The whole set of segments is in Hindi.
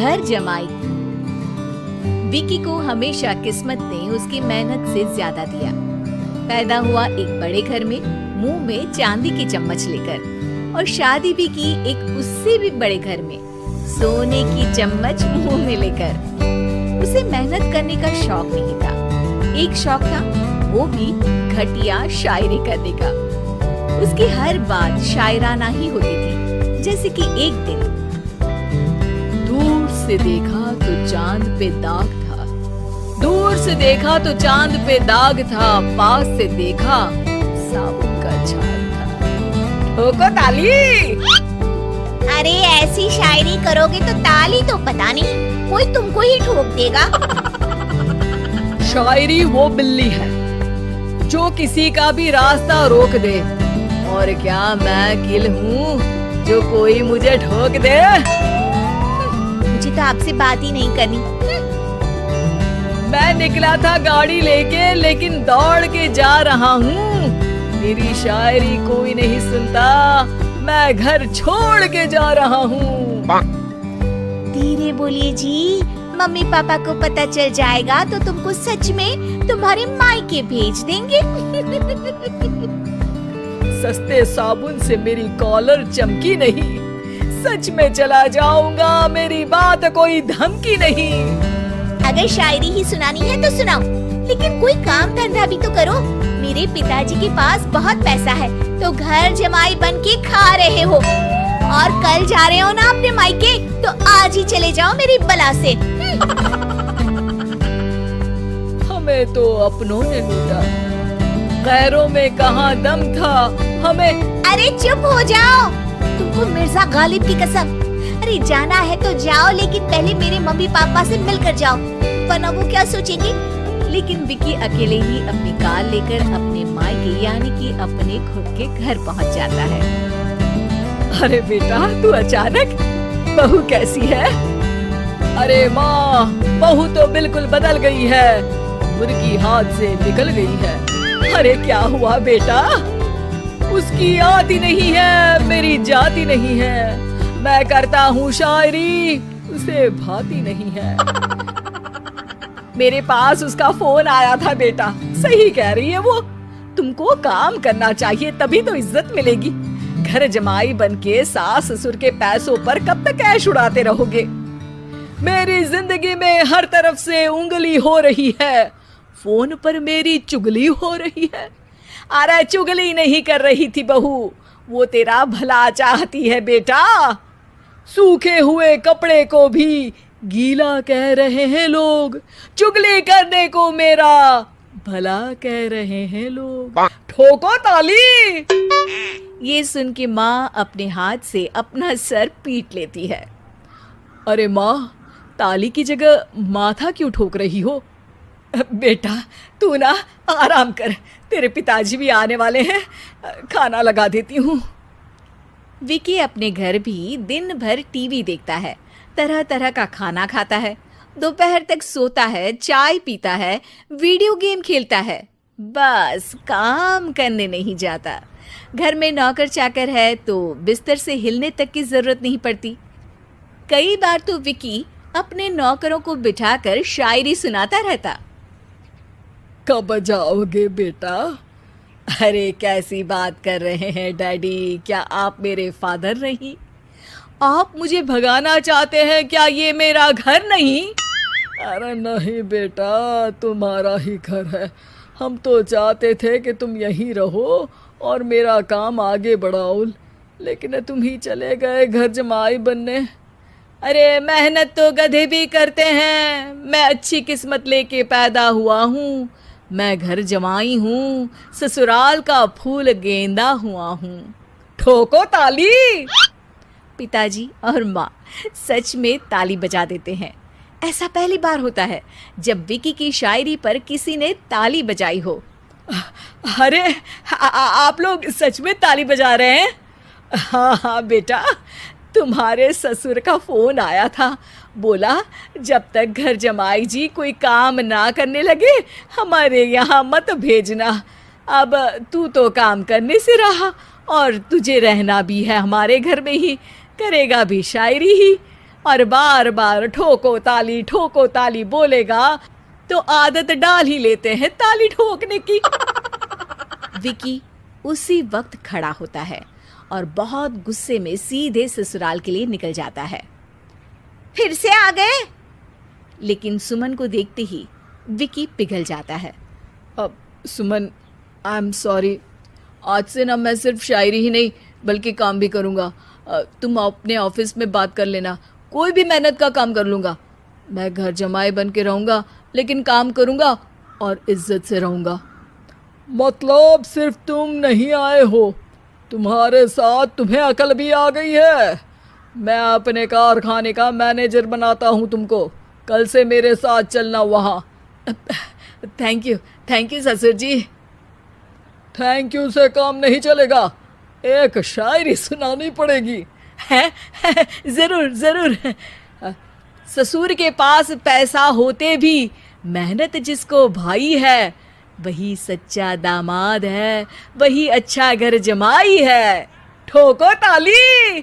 घर जमाई। विकी को हमेशा किस्मत ने उसकी मेहनत से ज्यादा दिया। पैदा हुआ एक बड़े घर में, मुंह में चांदी की चम्मच लेकर, और शादी भी की एक उससे भी बड़े घर में, सोने की चम्मच मुंह में लेकर। उसे मेहनत करने का शौक नहीं था। एक शौक था, वो भी घटिया शायरी करने का। उसकी हर बात शायराना ही होती थी। जैसे कि एक दिन, दूर से देखा तो चांद पे दाग था, दूर से देखा तो चांद पे दाग था, पास से देखा साबुन का छाग था। ठोको ताली। अरे ऐसी शायरी करोगे तो ताली तो पता नहीं कोई तुमको ही ठोक देगा। शायरी वो बिल्ली है जो किसी का भी रास्ता रोक दे, और क्या मैं किल हूँ जो कोई मुझे ठोक दे। मुझे तो आपसे बात ही नहीं करनी। मैं निकला था गाड़ी लेके, लेकिन दौड़ के जा रहा हूँ। मेरी शायरी कोई नहीं सुनता, मैं घर छोड़ के जा रहा हूँ। धीरे बोलिए जी, मम्मी पापा को पता चल जाएगा तो तुमको सच में तुम्हारे मायके भेज देंगे। सस्ते साबुन से मेरी कॉलर चमकी नहीं, सच में चला जाऊंगा, मेरी बात कोई धमकी नहीं। अगर शायरी ही सुनानी है तो सुनाओ, लेकिन कोई काम धंधा भी तो करो। मेरे पिताजी के पास बहुत पैसा है, तो घर जमाई बन के खा रहे हो, और कल जा रहे हो ना अपने मायके, तो आज ही चले जाओ मेरी बला से। हमें तो अपनों ने लूटा, गैरों में कहाँ दम था हमें। अरे चुप हो जाओ, तुमको मिर्जा गालिब की कसम। अरे जाना है तो जाओ, लेकिन पहले मेरे मम्मी पापा से मिलकर जाओ, वरना वो क्या सोचेंगे। लेकिन विकी अकेले ही अपनी कार लेकर अपने मायके यानी कि अपने खुद के घर पहुंच जाता है। अरे बेटा, तू अचानक, बहू कैसी है? अरे माँ, बहू तो बिल्कुल बदल गई है, मुर्गी हाथ से निकल गई है। अरे क्या हुआ बेटा? उसकी आती नहीं है, मेरी जाती नहीं है। मैं करता हूँ शायरी, उसे भाती नहीं है। मेरे पास उसका फोन आया था बेटा, सही कह रही है वो। तुमको काम करना चाहिए, तभी तो इज्जत मिलेगी। घर जमाई बनके सास ससुर के पैसों पर कब तक ऐश उड़ाते रहोगे? मेरी जिंदगी में हर तरफ से उंगली हो रही है, फोन पर मेरी चुगली हो रही है। अरे चुगली नहीं कर रही थी बहू, वो तेरा भला चाहती है बेटा। सूखे हुए कपड़े को भी गीला कह रहे हैं लोग, चुगली करने को मेरा भला कह रहे हैं लोग। ठोको ताली। ये सुन के माँ अपने हाथ से अपना सर पीट लेती है। अरे माँ, ताली की जगह माथा क्यों ठोक रही हो? बेटा तू ना आराम कर, तेरे पिताजी भी आने वाले हैं, खाना लगा देती हूँ। विकी अपने घर भी दिन भर टीवी देखता है, तरह तरह का खाना खाता है, दोपहर तक सोता है, चाय पीता है, वीडियो गेम खेलता है, बस काम करने नहीं जाता। घर में नौकर चाकर है तो बिस्तर से हिलने तक की जरूरत नहीं पड़ती। कई बार तो विकी अपने नौकरों को बिठाकर शायरी सुनाता रहता। कब जाओगे बेटा? अरे कैसी बात कर रहे हैं डैडी, क्या आप मेरे फादर नहीं? आप मुझे भगाना चाहते हैं क्या? ये मेरा घर नहीं। अरे नहीं बेटा, तुम्हारा ही घर है। हम तो चाहते थे कि तुम यहीं रहो और मेरा काम आगे बढ़ाओ, लेकिन तुम ही चले गए घर जमाई बनने। अरे मेहनत तो गधे भी करते हैं, मैं अच्छी किस्मत लेके पैदा हुआ हूँ, मैं घर जमाई हूँ, ससुराल का फूल गेंदा हुआ हूँ। ठोको ताली। पिताजी और माँ सच में ताली बजा देते हैं। ऐसा पहली बार होता है जब विकी की शायरी पर किसी ने ताली बजाई हो। अरे आप लोग सच में ताली बजा रहे हैं? हाँ हाँ बेटा, तुम्हारे ससुर का फोन आया था, बोला जब तक घर जमाई जी कोई काम ना करने लगे हमारे यहाँ मत भेजना। अब तू तो काम करने से रहा और तुझे रहना भी है हमारे घर में ही, करेगा भी शायरी ही। और बार बार ठोको ताली बोलेगा तो आदत डाल ही लेते हैं ताली ठोकने की। विकी उसी वक्त खड़ा होता है और बहुत गुस्से में सीधे ससुराल के लिए निकल जाता है। फिर से आ गए? लेकिन सुमन को देखते ही विकी पिघल जाता है। अब सुमन, आई एम सॉरी, आज से ना मैं सिर्फ शायरी ही नहीं बल्कि काम भी करूँगा। तुम अपने ऑफिस में बात कर लेना, कोई भी मेहनत का काम कर लूँगा। मैं घर जमाई बन के रहूँगा लेकिन काम करूँगा और इज्जत से रहूँगा। मतलब सिर्फ तुम नहीं आए हो, तुम्हारे साथ तुम्हें अकल भी आ गई है। मैं अपने कारखाने का मैनेजर बनाता हूँ तुमको, कल से मेरे साथ चलना वहाँ। थैंक यू ससुर जी। थैंक यू से काम नहीं चलेगा, एक शायरी सुनानी पड़ेगी। है जरूर। ससुर के पास पैसा होते भी मेहनत जिसको भाई है, वही सच्चा दामाद है, वही अच्छा घर जमाई है। ठोको ताली।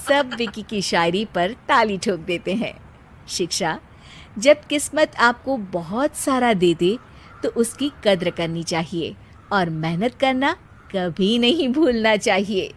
सब विकी की शायरी पर ताली ठोक देते हैं। शिक्षा, जब किस्मत आपको बहुत सारा दे दे तो उसकी कद्र करनी चाहिए और मेहनत करना कभी नहीं भूलना चाहिए।